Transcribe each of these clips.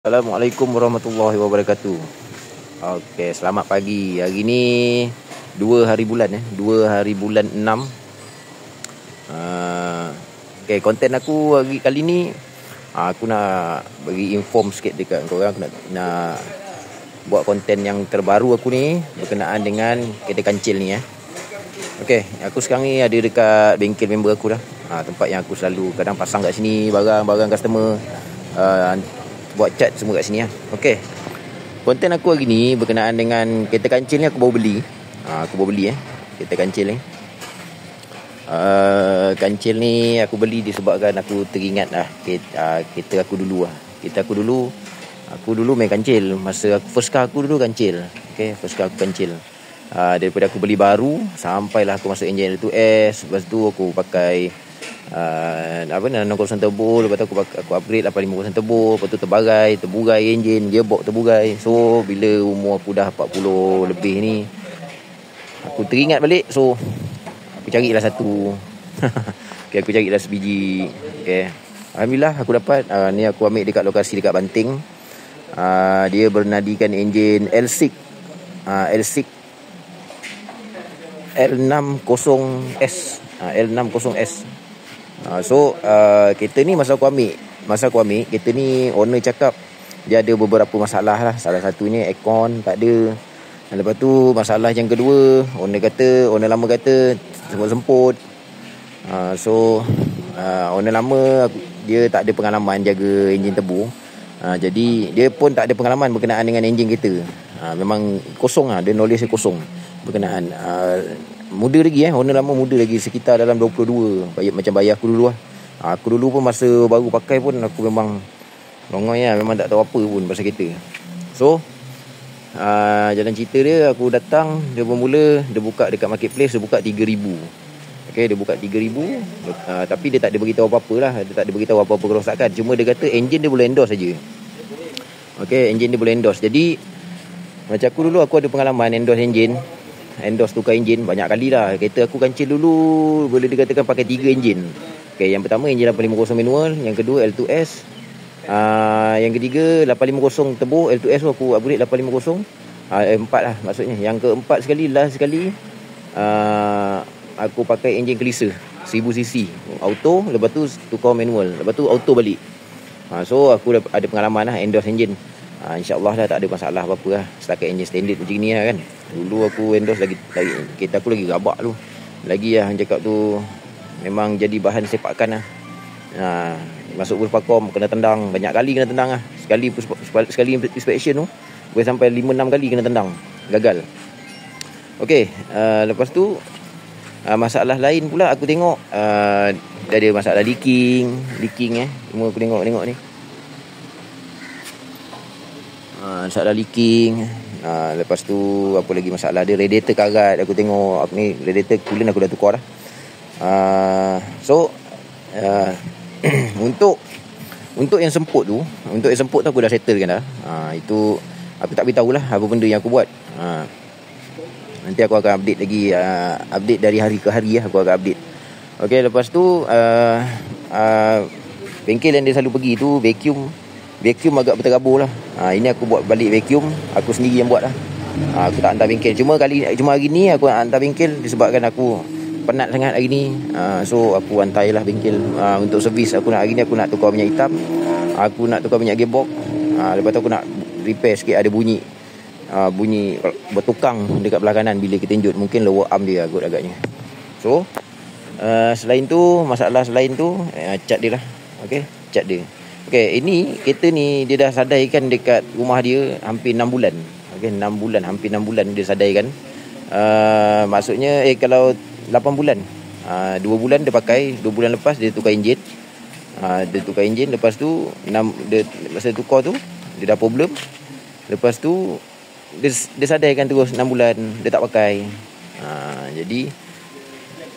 Assalamualaikum warahmatullahi wabarakatuh. Okey, selamat pagi. Hari ni 2 hari bulan 2 hari bulan 6. Okey, konten aku hari kali ni aku nak bagi inform sikit dekat korang. Aku nak buat konten yang terbaru aku ni berkenaan dengan kereta kancil ni Okey, aku sekarang ni ada dekat bengkel member aku dah. Tempat yang aku selalu kadang pasang kat sini barang-barang customer, buat cat semua kat sini Okey. Konten aku hari ni berkenaan dengan kereta kancil ni aku baru beli. Kereta kancil ni. Kancil ni aku beli disebabkan aku teringat kereta aku dulu Aku dulu main kancil. Masa first car aku dulu kancil. Okey, first car aku kancil. Daripada aku beli baru sampailah aku masuk enjin L2S. Lepas tu aku pakai 60 turbo. Lepas tu aku upgrade 85 turbo. Lepas tu terburai enjin, gearbox terburai. So bila umur aku dah 40 lebih ni, aku teringat balik. So aku carilah satu. Okay, aku carilah sebiji. Okay, alhamdulillah aku dapat. Ni aku ambil dekat lokasi dekat Banting. Dia bernadikan enjin L6 L60S. L60S. So kereta ni masa aku ambil kereta ni, owner cakap dia ada beberapa masalah lah. Salah satunya aircon tak ada. Dan lepas tu masalah yang kedua, owner lama kata semput. Owner lama dia tak ada pengalaman jaga enjin turbo. Jadi dia pun tak ada pengalaman berkenaan dengan enjin kereta. Memang kosong dia knowledge dia kosong berkenaan. Muda lagi owner lama muda lagi, sekitar dalam 22. Macam bayar aku dulu Aku dulu pun masa baru pakai pun aku memang longoi memang tak tahu apa pun pasal kereta. So jalan cerita dia, aku datang, dia bermula dia buka dekat marketplace, dia buka 3,000. Okey, dia buka 3,000. Tapi dia tak ada beritahu apa-apa lah. Dia tak ada beritahu apa-apa kerosakan. Cuma dia kata enjin dia boleh endorse saja. Okey, enjin dia boleh endorse. Jadi macam aku dulu, aku ada pengalaman endorse tukar enjin banyak kali lah. Kereta aku kancil dulu boleh dikatakan pakai 3 enjin. Okay, yang pertama enjin 850 manual, yang kedua L2S, yang ketiga 850 turbo. L2S tu aku upgrade 850, 4 lah maksudnya. Yang keempat last sekali aku pakai enjin Kelisa 1000cc auto. Lepas tu tukar manual, lepas tu auto balik. So aku ada pengalaman endorse enjin. InsyaAllah dah tak ada masalah apa-apa setakat enjin standard macam ni kan. Dulu aku endorse lagi kereta aku lagi rabak tu. Lagi yang cakap tu memang jadi bahan sepakan masuk Puspakom kena tendang. Banyak kali kena tendang Sekali inspection tu boleh sampai 5-6 kali kena tendang, gagal. Okey, lepas tu masalah lain pula aku tengok dia ada masalah leaking Cuma aku tengok ni masalah leaking. Lepas tu apa lagi masalah dia, radiator karat. Aku tengok ni radiator coolant aku dah tukar dah. Untuk yang semput tu aku dah settlekan dah. Itu aku tak beritahu lah apa benda yang aku buat. Nanti aku akan update lagi, update dari hari ke hari aku akan update. Okey, lepas tu bengkel yang dia selalu pergi tu vacuum agak berterabur lah. Ini aku buat balik vacuum, aku sendiri yang buat lah. Aku tak hantar bengkel. Cuma hari ni aku nak hantar bengkel disebabkan aku penat sangat hari ni. So aku hantailah bengkel untuk servis. Hari ni aku nak tukar minyak hitam, aku nak tukar minyak gearbox. Lepas tu aku nak repair sikit, ada bunyi bertukang dekat belah kanan bila kita tinjut. Mungkin lower arm dia agak agaknya. So selain tu, masalah selain tu cat dia lah. Okey, cat dia. Okey, ini kereta ni dia dah sadaikan dekat rumah dia hampir 6 bulan. Okey, 6 bulan, hampir 6 bulan dia sadaikan. Maksudnya kalau 8 bulan. 2 bulan dia pakai, 2 bulan lepas dia tukar enjin. Lepas tu masa tukar tu dia dah problem. Lepas tu dia sadaikan terus 6 bulan dia tak pakai. Jadi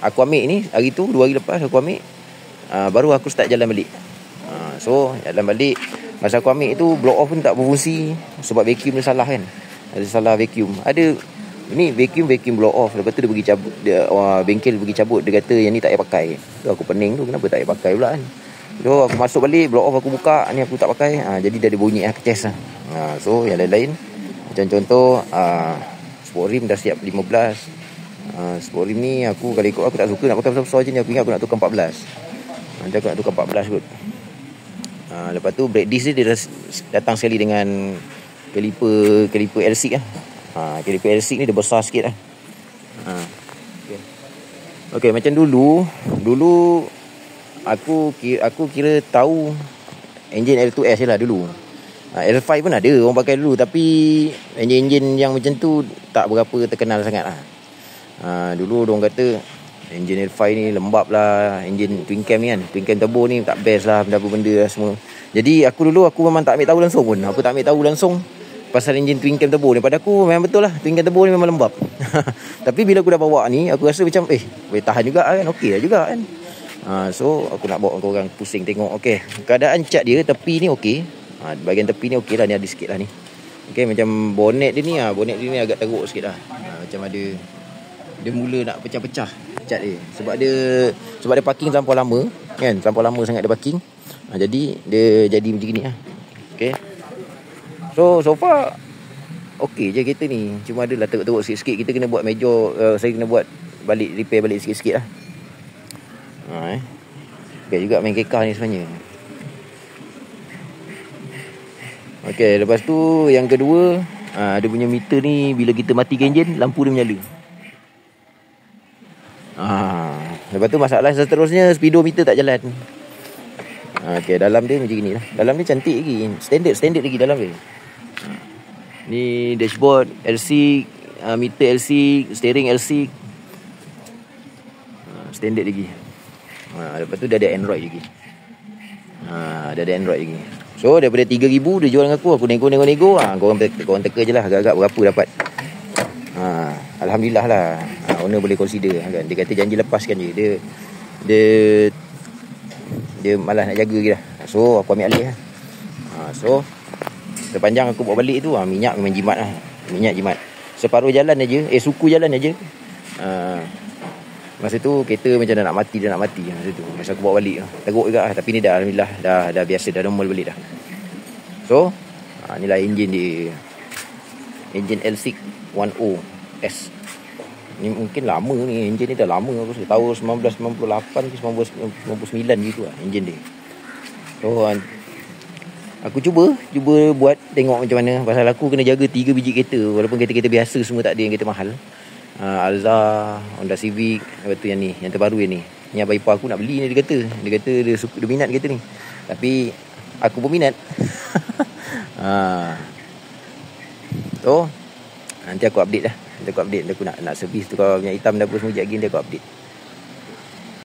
aku ambil ni hari tu, 2 hari lepas aku ambil, baru aku start jalan balik. So jalan balik, masa aku ambil tu blow off pun tak berfungsi sebab vacuum dia salah kan. Ada salah vacuum. Ada ni vacuum blow off. Lepas tu dia pergi cabut, bengkel pergi cabut. Dia kata yang ni tak payah pakai. Tu aku pening tu, kenapa tak payah pakai pula kan. So aku masuk balik, block off aku buka, ni aku tak pakai. Jadi dia ada bunyi kes lah. So yang lain-lain macam contoh sport rim dah siap 15. Sport rim ni aku kalau ikut aku tak suka nak pakai besar-besar je ni. Aku ingat aku nak tukar 14. Nanti aku nak tukar 14 kot. Lepas tu brake disc dia datang sekali dengan kaliper LC lah. Kaliper LC ni dia besar sikit lah. Okay, macam dulu aku kira tahu enjin L2S je lah dulu. L5 pun ada orang pakai dulu, tapi enjin yang macam tu tak berapa terkenal sangat lah. Dulu orang kata enjin L5 ni lembab lah, enjin twin cam ni kan, twin cam turbo ni tak best lah, benda-benda lah semua. Jadi aku memang tak ambil tahu langsung pun. Aku tak ambil tahu langsung pasal enjin twin cam turbo ni. Pada aku memang betul lah, twin cam turbo ni memang lembab. Tapi bila aku dah bawa ni, aku rasa macam boleh tahan juga kan, okey lah juga kan. So aku nak bawa korang pusing tengok. Okey, keadaan cat dia tepi ni okey. Bahagian tepi ni okey lah, ni ada sikit lah ni. Okey, macam bonet dia ni agak teruk sikit lah. Macam dia mula nak pecah-pecah cat dia. Sebab dia parking terlampau lama kan, terlampau lama sangat dia parking. Jadi dia jadi macam ni lah. Okey. So far okey je kereta ni. Cuma adalah teruk-teruk sikit-sikit. Kita kena buat major, saya kena buat repair balik sikit-sikit lah. Okay juga main kekah ni sebenarnya. Okay, lepas tu yang kedua, dia punya meter ni bila kita matikan enjin, lampu dia menyala. Lepas tu masalah seterusnya, speedometer tak jalan. Okay, dalam dia macam gini lah. Dalam dia cantik lagi, standard lagi dalam dia. Ni dashboard LC, meter LC, steering LC, standard lagi. Lepas tu dia ada Android lagi. Dia ada Android lagi. So daripada 3,000 dia jual dengan aku nego. Korang teka je lah agak-agak berapa dapat. Alhamdulillah lah. Owner boleh consider kan. Dia kata janji lepaskan je. Dia malas nak jaga je lah. So aku ambil alih lah. So sepanjang aku bawa balik tu, minyak memang jimat lah. Minyak jimat. Separuh jalan aja, suku jalan aja. Masa tu kereta macam dah nak mati masa tu. Masa aku bawa balik teruk juga lah. Tapi ni dah alhamdulillah dah biasa, dah normal balik dah. So inilah enjin dia. Enjin L6 10S. Ni mungkin lama ni, enjin ni dah lama aku rasa. Tahun 1998 ke 1999 gitu lah enjin dia. So aku cuba buat tengok macam mana. Pasal aku kena jaga 3 biji kereta. Walaupun kereta-kereta biasa semua tak ada yang kereta mahal. Alza, Honda Civic, lepas tu yang ni, yang terbaru yang ni. Ni abang ipar aku nak beli ni, dia kata dia minat kereta ni. Tapi aku pun minat. So nanti aku update lah. Aku nak servis tu, kalau minyak hitam dah apa semua sekejap lagi, nanti aku update.